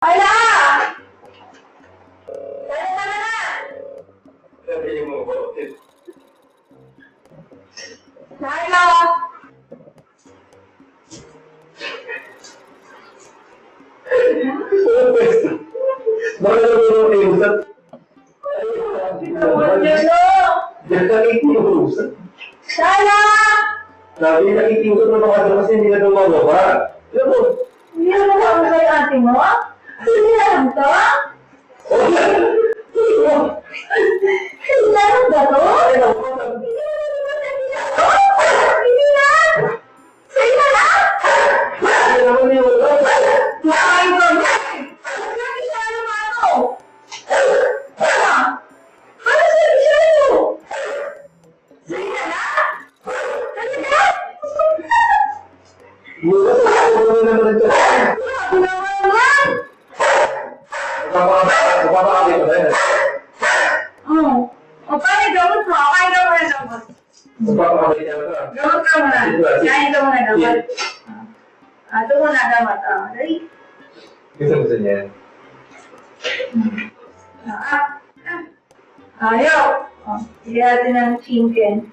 Ayla! Ayla ka na! Sabihin mo ko. Ayla! Bakit naman yung iusap? Diyan nakikiusap. Ayla! Sabi nakikiusap na mga ito kasi hindi na dumagawa. Alam mo? Hindi mo na ako sa'yo ate mo? Hindi na lang to? Hindi na lang ba to? Hindi na to? Hindi na! Sa'yo na lang? Hindi naman yung Nakakain ko niya! Bakit siya yung ano? Ano siya yun? Sa'yo na lang? Talaga? Ano naman ito? Grabe naman yan! Magpapakabit ko rin. Oo. O paano gamot mo? Kain ka muna gamot. Magpapakabit ka rin. Gamot ka muna. Kain ka muna gamot. Ito muna gamot. Dali. Gusto niya. Ayaw. Sige natin ng chicken.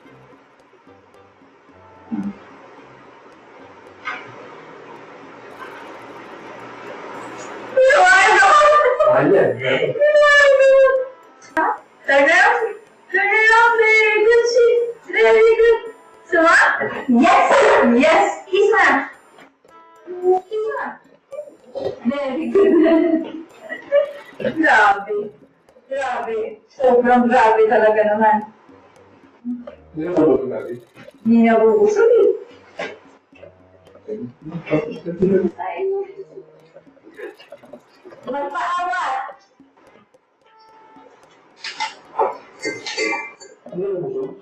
Mahal yan. Talaga? Talaga, very good. Very good. Suma? Yes! Yes! Kiss na! Kiss na! Very good. Grabe. Grabe. Sobrang grabe talaga naman. Hindi na mabulog natin. Hindi na bubusog eh. Ay, magpaawat. Ano na mabulog?